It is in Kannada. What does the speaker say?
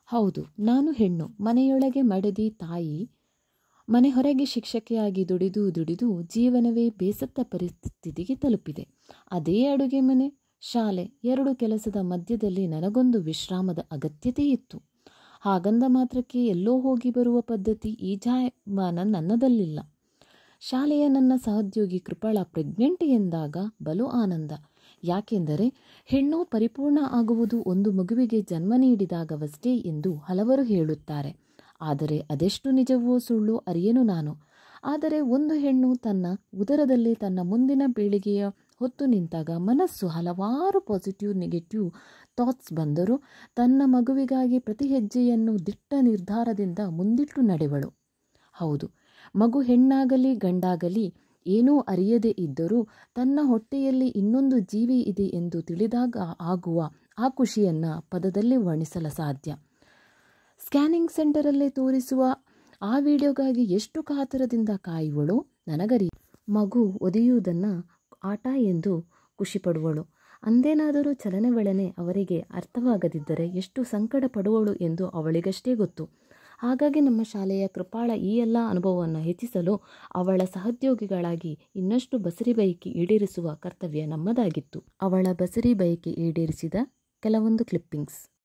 ಹೌದು, ನಾನು ಹೆಣ್ಣು, ಮನೆಯೊಳಗೆ ಮಡದಿ ತಾಯಿ, ಮನೆ ಹೊರಗೆ ಶಿಕ್ಷಕಿಯಾಗಿ ದುಡಿದು ದುಡಿದು ಜೀವನವೇ ಬೇಸತ್ತ ಪರಿಸ್ಥಿತಿಗೆ ತಲುಪಿದೆ. ಅದೇ ಅಡುಗೆ ಮನೆ, ಶಾಲೆ ಎರಡು ಕೆಲಸದ ಮಧ್ಯದಲ್ಲಿ ನನಗೊಂದು ವಿಶ್ರಾಮದ ಅಗತ್ಯತೆ ಇತ್ತು. ಹಾಗಂದ ಮಾತ್ರಕ್ಕೆ ಎಲ್ಲೋ ಹೋಗಿ ಬರುವ ಪದ್ಧತಿ ಈ ಜಾಯಮಾನ ನನ್ನದಲ್ಲಿಲ್ಲ. ಶಾಲೆಯ ನನ್ನ ಸಹೋದ್ಯೋಗಿ ಕೃಪಳ ಪ್ರೆಗ್ನೆಂಟ್ ಎಂದಾಗ ಬಲು ಆನಂದ. ಯಾಕೆಂದರೆ ಹೆಣ್ಣು ಪರಿಪೂರ್ಣ ಆಗುವುದು ಒಂದು ಮಗುವಿಗೆ ಜನ್ಮ ನೀಡಿದಾಗವಷ್ಟೇ ಎಂದು ಹಲವರು ಹೇಳುತ್ತಾರೆ. ಆದರೆ ಅದೆಷ್ಟು ನಿಜವೋ ಸುಳ್ಳು ಅರಿಯನು ನಾನು. ಆದರೆ ಒಂದು ಹೆಣ್ಣು ತನ್ನ ಉದರದಲ್ಲಿ ತನ್ನ ಮುಂದಿನ ಪೀಳಿಗೆಯ ಹೊತ್ತು ನಿಂತಾಗ ಮನಸ್ಸು ಹಲವಾರು ಪಾಸಿಟಿವ್ ನೆಗೆಟಿವ್ ಥಾಟ್ಸ್ ಬಂದರೂ ತನ್ನ ಮಗುವಿಗಾಗಿ ಪ್ರತಿ ಹೆಜ್ಜೆಯನ್ನು ದಿಟ್ಟ ನಿರ್ಧಾರದಿಂದ ಮುಂದಿಟ್ಟು ನಡೆವಳು. ಹೌದು, ಮಗು ಹೆಣ್ಣಾಗಲಿ ಗಂಡಾಗಲಿ ಏನೂ ಅರಿಯದೇ ಇದ್ದರೂ ತನ್ನ ಹೊಟ್ಟೆಯಲ್ಲಿ ಇನ್ನೊಂದು ಜೀವಿ ಇದೆ ಎಂದು ತಿಳಿದಾಗ ಆಗುವ ಆ ಖುಷಿಯನ್ನು ಪದದಲ್ಲಿ ವರ್ಣಿಸಲು ಸಾಧ್ಯ. ಸ್ಕ್ಯಾನಿಂಗ್ ಸೆಂಟರಲ್ಲಿ ತೋರಿಸುವ ಆ ವಿಡಿಯೋಗಾಗಿ ಎಷ್ಟು ಕಾತರದಿಂದ ಕಾಯುವಳು ನನಗರಿ. ಮಗು ಒದೆಯುವುದನ್ನು ಆಟ ಎಂದು ಖುಷಿಪಡುವಳು. ಅಂದೇನಾದರೂ ಚಲನವಲನೆ ಅವರಿಗೆ ಅರ್ಥವಾಗದಿದ್ದರೆ ಎಷ್ಟು ಸಂಕಟ ಪಡುವಳು ಎಂದು ಅವಳಿಗಷ್ಟೇ ಗೊತ್ತು. ಹಾಗಾಗಿ ನಮ್ಮ ಶಾಲೆಯ ಕೃಪಾಳ ಈ ಎಲ್ಲ ಅನುಭವವನ್ನು ಹೆಚ್ಚಿಸಲು ಅವಳ ಸಹೋದ್ಯೋಗಿಗಳಾಗಿ ಇನ್ನಷ್ಟು ಬಸರಿ ಬಯಕೆ ಈಡೇರಿಸುವ ಕರ್ತವ್ಯ ನಮ್ಮದಾಗಿತ್ತು. ಅವಳ ಬಸರಿ ಬಯಕೆ ಈಡೇರಿಸಿದ ಕೆಲವೊಂದು ಕ್ಲಿಪ್ಪಿಂಗ್ಸ್.